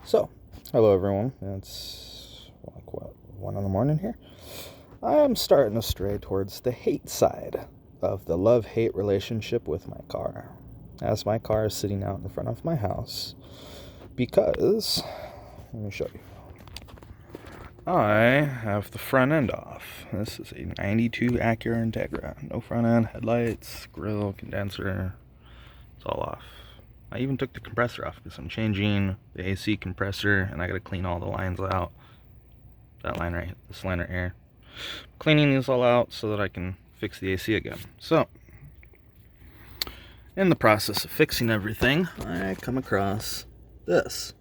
So, hello everyone. It's like what, 1 in the morning here? I'm starting to stray towards the hate side of the love-hate relationship with my car. As my car is sitting out in front of my house because, let me show you. I have the front end off. This is a 92 Acura Integra. No front end, headlights, grille, condenser. It's all off. I even took the compressor off because I'm changing the AC compressor and I gotta clean all the lines out. That line right, this line right here. Cleaning these all out so that I can fix the AC again. So, in the process of fixing everything, I come across this.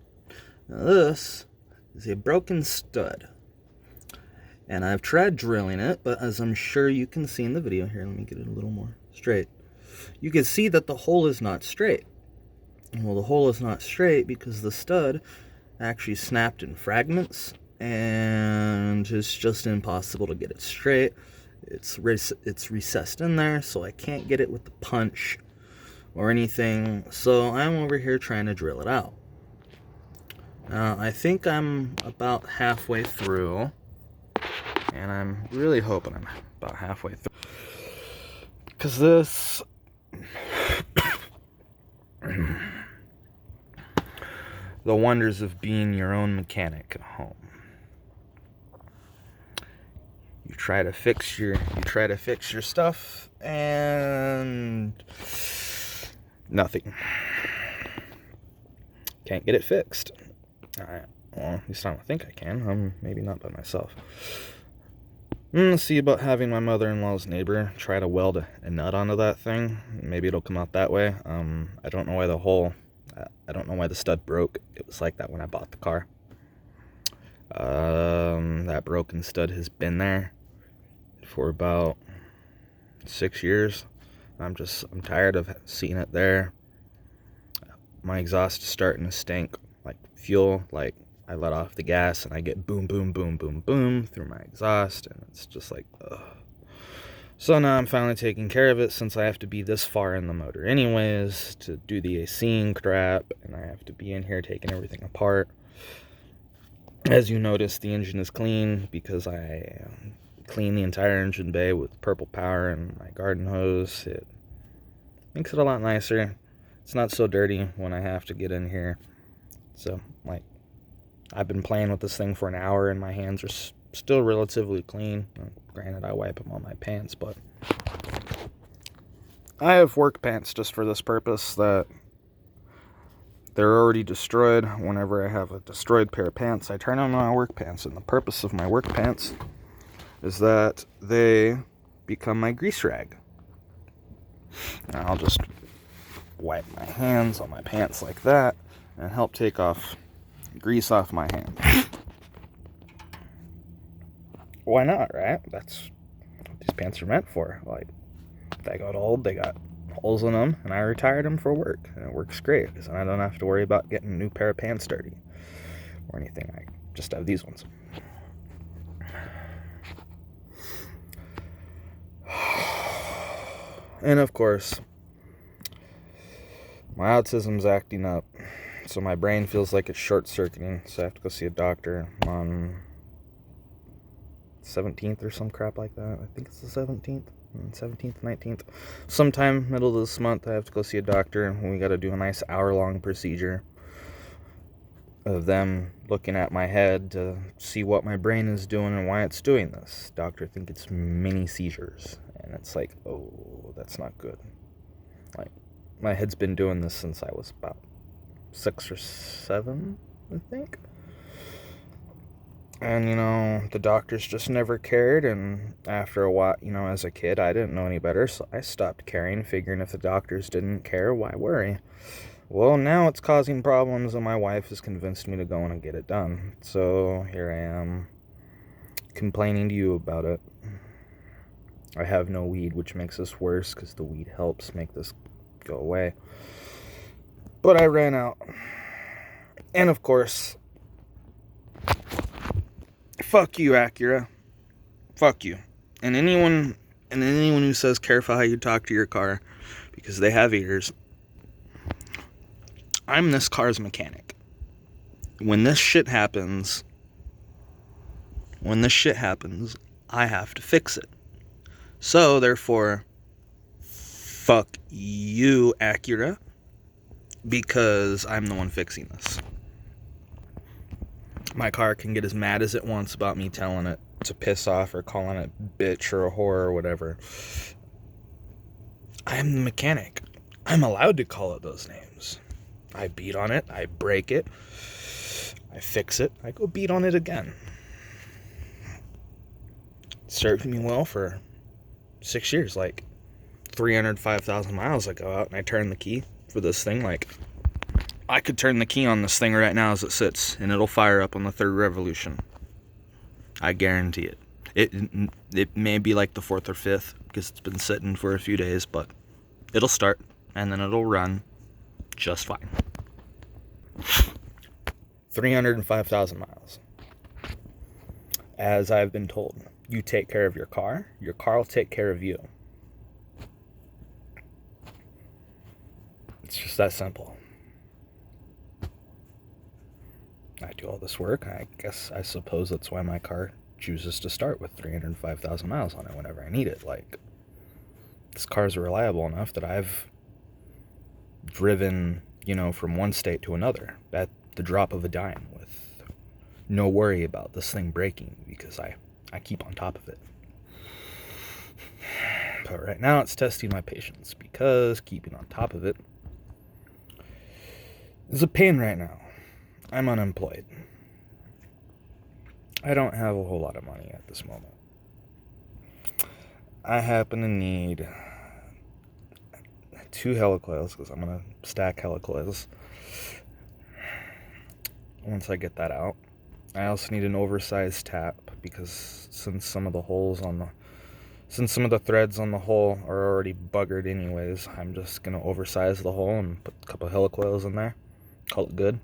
Now this is a broken stud. And I've tried drilling it, but as I'm sure you can see in the video here, let me get it a little more straight. You can see that the hole is not straight. Well, the hole is not straight because the stud actually snapped in fragments and it's just impossible to get it straight. It's recessed in there, so I can't get it with the punch or anything. So I'm over here trying to drill it out. I think I'm about halfway through, and I'm really hoping I'm about halfway through, because this the wonders of being your own mechanic at home. You try to fix your stuff and nothing. Can't get it fixed. Alright, well, at least I don't think I can. Maybe not by myself. Let's see about having my mother-in-law's neighbor try to weld a nut onto that thing. Maybe it'll come out that way. I don't know why I don't know why the stud broke. It was like that when I bought the car. That broken stud has been there for about 6 years. I'm tired of seeing it there. My exhaust is starting to stink like fuel. Like I let off the gas and I get boom, boom, boom, boom, boom through my exhaust, and it's just like, ugh. So now I'm finally taking care of it, since I have to be this far in the motor anyways to do the AC crap, and I have to be in here taking everything apart. As you notice, the engine is clean because I clean the entire engine bay with purple power and my garden hose. It makes it a lot nicer. It's not so dirty when I have to get in here. So, like, I've been playing with this thing for an hour and my hands are still relatively clean. Granted, I wipe them on my pants, but I have work pants just for this purpose, that they're already destroyed. Whenever I have a destroyed pair of pants, I turn on my work pants, and the purpose of my work pants is that they become my grease rag. And I'll just wipe my hands on my pants like that and help take off grease off my hands. Why not, right? That's what these pants are meant for. Like, they got old, they got holes in them, and I retired them for work, and it works great because I don't have to worry about getting a new pair of pants dirty or anything. I just have these ones. And of course, my autism's acting up, so my brain feels like it's short-circuiting, so I have to go see a doctor on 17th or some crap like that. I think it's the 17th, 19th. Sometime middle of this month, I have to go see a doctor, and we got to do a nice hour-long procedure of them looking at my head to see what my brain is doing and why it's doing this. Doctor thinks it's mini seizures, and it's like, oh, that's not good. Like, my head's been doing this since I was about 6 or 7, I think. And, the doctors just never cared, and after a while, as a kid, I didn't know any better, so I stopped caring, figuring if the doctors didn't care, why worry? Well, now it's causing problems, and my wife has convinced me to go in and get it done. So, here I am, complaining to you about it. I have no weed, which makes this worse, because the weed helps make this go away. But I ran out. And, of course, fuck you, Acura. Fuck you. And anyone who says careful how you talk to your car, because they have ears. I'm this car's mechanic. when this shit happens, I have to fix it. So, therefore, fuck you, Acura, because I'm the one fixing this. My car can get as mad as it wants about me telling it to piss off or calling it bitch or a whore or whatever. I'm the mechanic. I'm allowed to call it those names. I beat on it, I break it, I fix it, I go beat on it again. It served me well for 6 years, like 305,000 miles. I go out and I turn the key for this thing. Like, I could turn the key on this thing right now as it sits, and it'll fire up on the 3rd revolution. I guarantee it. It may be like the 4th or 5th, because it's been sitting for a few days, but it'll start, and then it'll run just fine. 305,000 miles. As I've been told, you take care of your car will take care of you. It's just that simple. I do all this work. I suppose that's why my car chooses to start with 305,000 miles on it whenever I need it. Like, this car's reliable enough that I've driven, from one state to another at the drop of a dime with no worry about this thing breaking, because I keep on top of it. But right now it's testing my patience, because keeping on top of it is a pain right now. I'm unemployed. I don't have a whole lot of money at this moment. I happen to need 2 helicoils, because I'm going to stack helicoils once I get that out. I also need an oversized tap, because since some of the threads on the hole are already buggered anyways, I'm just going to oversize the hole and put a couple helicoils in there. Call it good.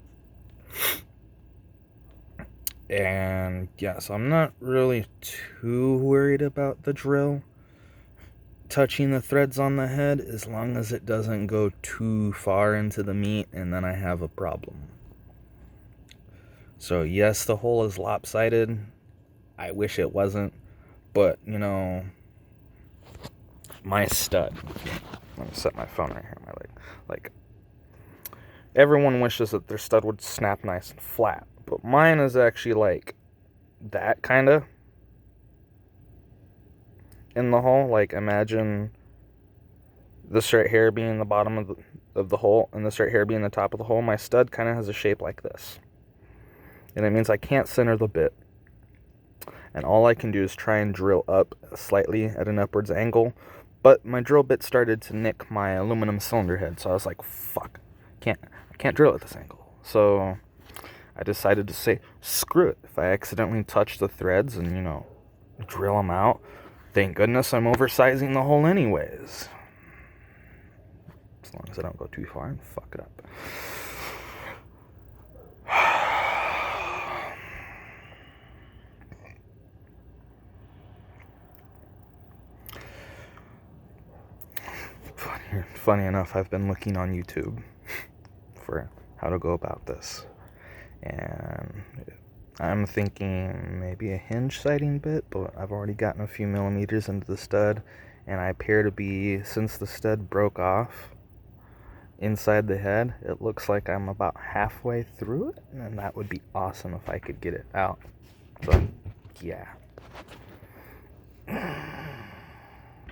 And yeah, so I'm not really too worried about the drill touching the threads on the head, as long as it doesn't go too far into the meat, and then I have a problem. So yes, the hole is lopsided. I wish it wasn't, but my stud. Let me set my phone right here on my leg. Like, everyone wishes that their stud would snap nice and flat, but mine is actually like that kind of in the hole. Like, imagine this right here being the bottom of the hole, and this right here being the top of the hole. My stud kind of has a shape like this, and it means I can't center the bit, and all I can do is try and drill up slightly at an upwards angle. But my drill bit started to nick my aluminum cylinder head, so I was like, fuck, I can't drill at this angle. So I decided to say, screw it. If I accidentally touch the threads and, drill them out, thank goodness I'm oversizing the hole anyways. As long as I don't go too far and fuck it up. Funny enough, I've been looking on YouTube for how to go about this. And I'm thinking maybe a hinge sighting bit, but I've already gotten a few millimeters into the stud, and I appear to be, since the stud broke off inside the head, it looks like I'm about halfway through it, and that would be awesome if I could get it out. So, yeah.